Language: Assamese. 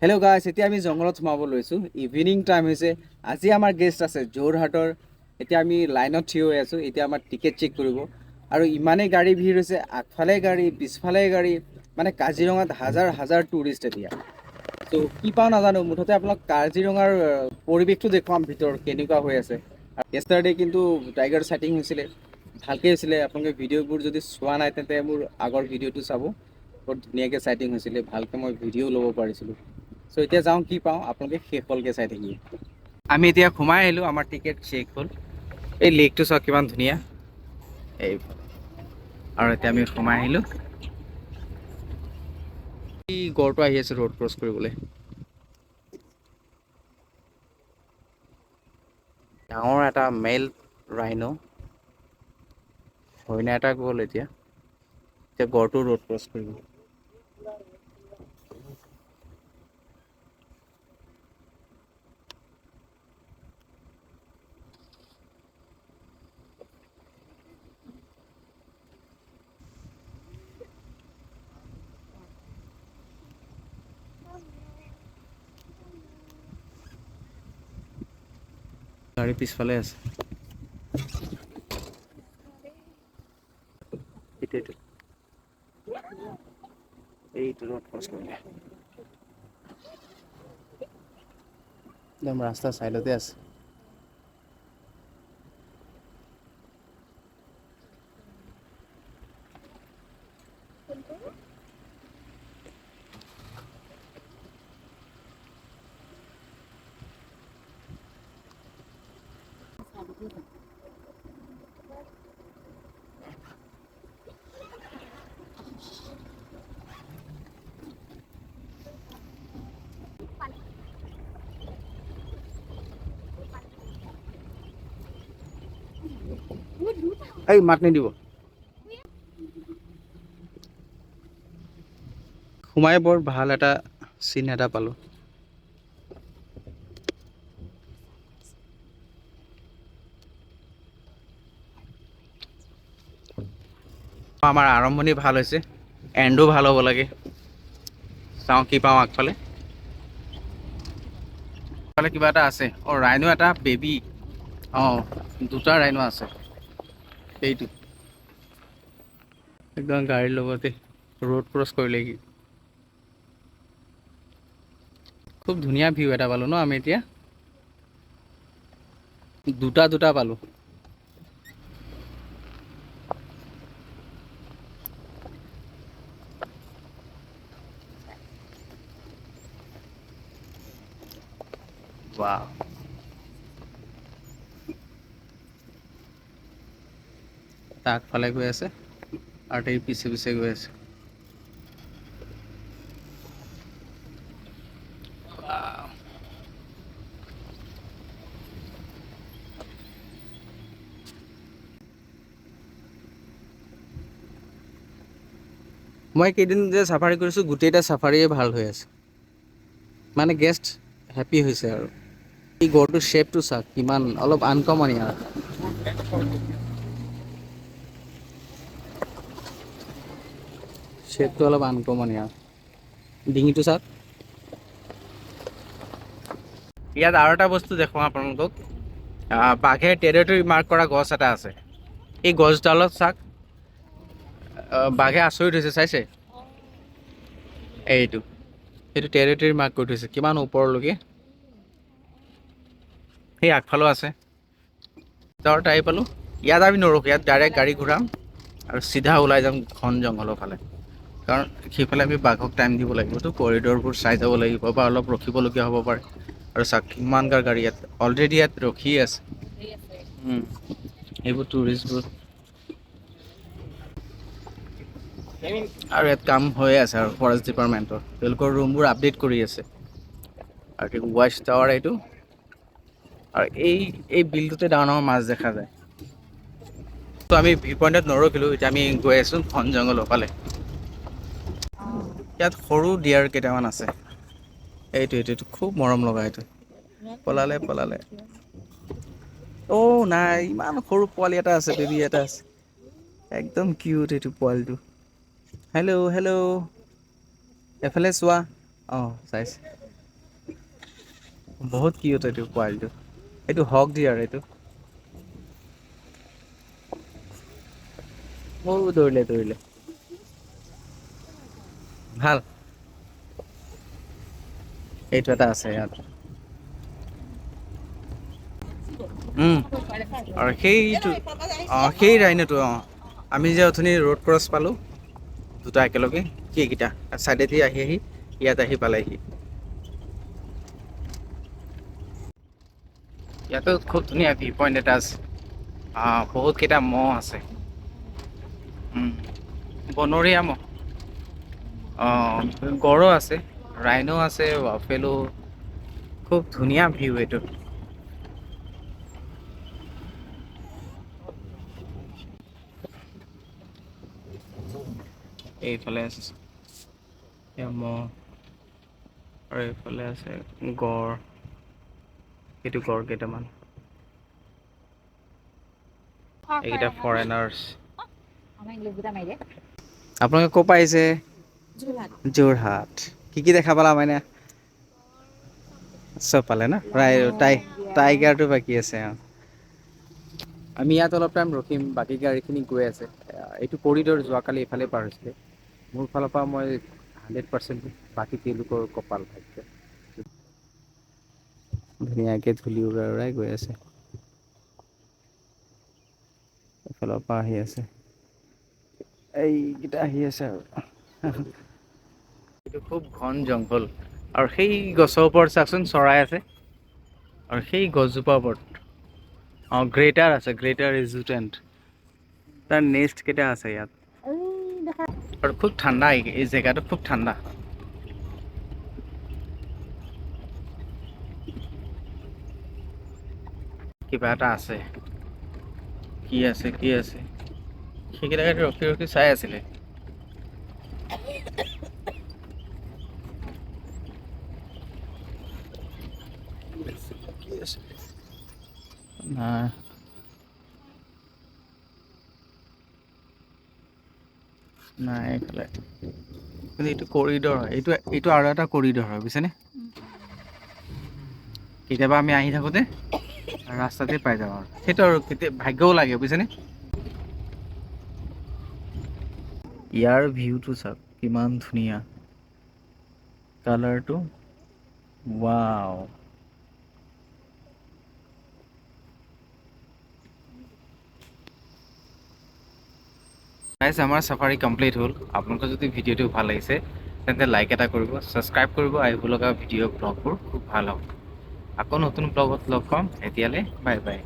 হেল্ল' গাইছ, এতিয়া আমি জংঘলত সোমাব লৈছোঁ। ইভিনিং টাইম হৈছে। আজি আমাৰ গেষ্ট আছে যোৰহাটৰ। এতিয়া আমি লাইনত থিয় হৈ আছোঁ। এতিয়া আমাৰ টিকেট চেক কৰিব আৰু ইমানেই গাড়ী ভিৰ হৈছে, আগফালে গাড়ী পিছফালে গাড়ী, মানে কাজিৰঙাত হাজাৰ হাজাৰ টুৰিষ্ট এতিয়া। ত' কি পাওঁ নাজানো, মুঠতে আপোনাক কাজিৰঙাৰ পৰিৱেশটো দেখুৱাম ভিতৰত কেনেকুৱা হৈ আছে। য়েষ্টাৰডে কিন্তু টাইগাৰ চাইটিং হৈছিলে, ভালকৈ হৈছিলে। আপোনালোকে ভিডিঅ'বোৰ যদি চোৱা নাই তেন্তে মোৰ আগৰ ভিডিঅ'টো চাব। বৰ ধুনীয়াকৈ চাইটিং হৈছিলে, ভালকৈ মই ভিডিঅ'ও ল'ব পাৰিছিলোঁ। চ' এতিয়া যাওঁ, কি পাওঁ আপোনালোকে শেষলৈকে চাই থাকিব। আমি এতিয়া সোমাই আহিলোঁ, আমাৰ টিকেট চেক হ'ল। এই লেকটো চাওক কিমান ধুনীয়া। এই আৰু এতিয়া আমি সোমাই আহিলোঁ। এই গড়টো আহি আছে ৰোড ক্ৰছ কৰিবলৈ। ডাঙৰ এটা মেল ৰাইনো, হৰিণা এটা গ'ল। এতিয়া গড়টো ৰোড ক্ৰছ কৰিব। গাড়ী পিছফালে আছে। এইটো ৰোড ক্ৰছ কৰিলে, একদম ৰাস্তাৰ চাইডতে আছে। এই মাত নিদিব। সোমাই বৰ ভাল এটা চিন এটা পালোঁ। আমাৰ আৰম্ভণি ভাল হৈছে, এণ্ডো ভাল হ'ব লাগে। চাওঁ কি পাওঁ আগফালে। আগফালে কিবা এটা আছে। অঁ, ৰাইনো এটা বেবী। অঁ, দুটা ৰাইনো আছে। সেইটো একদম গাড়ীৰ লগতে ৰোড ক্ৰছ কৰিলেহি। খুব ধুনীয়া ভিউ এটা পালোঁ ন আমি এতিয়া। দুটা দুটা পালোঁ। ৱাও। তাৰ আগফালে গৈ আছে আৰু তাৰ পিছে পিছে গৈ আছে। মই কেইদিন যে চাফাৰী কৰিছোঁ, গোটেইটা চাফাৰীয়ে ভাল হৈ আছে। মানে গেষ্ট হেপ্পী হৈছে আৰু। এই গড়টোৰ শ্বেপটো চাওক, কিমান অলপ আনকমন আৰু। শ্বেপটো অলপ আনকমন আৰু। ডিঙিটো চাওক। ইয়াত আৰু এটা বস্তু দেখুৱাওঁ আপোনালোকক। বাঘে টেৰিটৰী মাৰ্ক কৰা গছ এটা আছে। এই গছডালত চাওক, বাঘে আচৰিত হৈছে, চাইছে? এইটো টেৰিটৰী মাৰ্ক কৰি থৈছে, কিমান ওপৰলৈকে। সেই আগফালেও আছে। ভিতৰত আহি পালোঁ। ইয়াত আমি নৰখোঁ, ইয়াত ডাইৰেক্ট গাড়ী ঘূৰাম আৰু চিধা ওলাই যাম ঘন জংঘলৰ ফালে। কাৰণ সেইফালে আমি বাঘক টাইম দিব লাগিবতো, কৰিডৰবোৰ চাই যাব লাগিব বা অলপ ৰখিবলগীয়া হ'ব পাৰে। আৰু চাওক কিমান গাড়ী ইয়াত অলৰেডি ইয়াত ৰখিয়ে আছে। এইবোৰ টুৰিষ্টবোৰ। আৰু ইয়াত কাম হৈয়ে আছে আৰু ফৰেষ্ট ডিপাৰ্টমেণ্টৰ। তেওঁলোকৰ ৰুমবোৰ আপডেট কৰি আছে। আৰু ৱাচ টাৱাৰ এইটো। আৰু এই বিলটোতে ডাঙৰ ডাঙৰ মাছ দেখা যায়। ত' আমি ভিউ পইণ্টত নৰখিলোঁ, এতিয়া আমি গৈ আছোঁ ঘন জংঘলৰ ফালে। ইয়াত সৰু ডিয়াৰ কেইটামান আছে। এইটো খুব মৰম লগা এইটো। পলালে পলালে। অ' নাই, ইমান সৰু পোৱালি এটা আছে, বেবী এটা আছে। একদম কিউট এইটো পোৱালিটো। Hello' hello'. এফালে চোৱা। অঁ, চাইছে। বহুত কিউট এইটো পোৱালিটো। এইটো হক দিয়ে আৰু এইটো দৌৰিলে ভাল। এইটো এটা আছে ইয়াত। আৰু সেইটো সেই ৰাইনটো আমি যে অথনি ৰোড ক্ৰছ পালোঁ দুটা একেলগে সেইকেইটা ছাইডেদি আহি ইয়াত আহি পালেহি। ইয়াতো খুব ধুনীয়া ভিউ পইণ্ট এটা আছে। বহুত কেইটা মহ আছে। বনৰীয়া মহ। গড়ো আছে, ৰাইনো আছে, বাফেলো। খুব ধুনীয়া ভিউ এইটো। এইফালে আছে মহ আৰু এইফালে আছে গড়। সেইটো গড় কেইটামান। এইকেইটা ফৰেনাৰ্ছ। আপোনালোকে ক'ৰ পৰা আহিছে? যোৰহাট। কি দেখা পালা মানে? চব পালে ন? টাইগাৰটো বাকী আছে আমি ইয়াত অলপ টাইম ৰখিম, বাকী গাড়ীখিনি গৈ আছে। এইটো কৰিডৰ যোৱাকালি এইফালে পাৰ হৈছিলে। মোৰ ফালৰ পৰা মই 100%, বাকী তেওঁলোকৰ কপাল ভাগ্য। ধুনীয়াকে ধূলি উৰাই উৰাই গৈ আছে। এইফালৰ পৰা আহি আছে। এইকেইটা আহি আছে আৰু। এইটো খুব ঘন জংঘল আৰু সেই গছৰ ওপৰত চাচোন চৰাই আছে। আৰু সেই গছজোপাৰ ওপৰত গ্ৰেটাৰ আছে, গ্ৰেটাৰ ৰিজুটেণ্ট। তাৰ নেক্সট কেইটা আছে ইয়াত। আৰু খুব ঠাণ্ডা, এই জেগাটো খুব ঠাণ্ডা। কিবা এটা আছে। কি আছে সেইকেইটাকে ৰখি ৰখি চাই আছিলে। নাই এইফালে কিন্তু এইটো কৰিডৰ হয়। এইটো আৰু এটা কৰিডৰ হয় বুজিছেনে? কেতিয়াবা আমি আহি থাকোতে ৰাস্তাতে পাই যাওঁ আৰু সেইটো আৰু কেতিয়া ভাগ্যও লাগে বুজিছেনে? ইয়াৰ ভিউটো চাওক কিমান ধুনীয়া, কালাৰটো ৱাও। গাইজ, আমাৰ চাফাৰী কমপ্লিট হ'ল। আপোনালোকৰ যদি ভিডিঅ'টো ভাল লাগিছে তেন্তে লাইক এটা কৰিব, ছাবস্ক্ৰাইব কৰিব। আহিব লগা ভিডিঅ' ব্লগবোৰ খুব ভাল হ'ব। আকৌ নতুন ব্লগত লগ পাম। এতিয়ালৈ বাই বাই।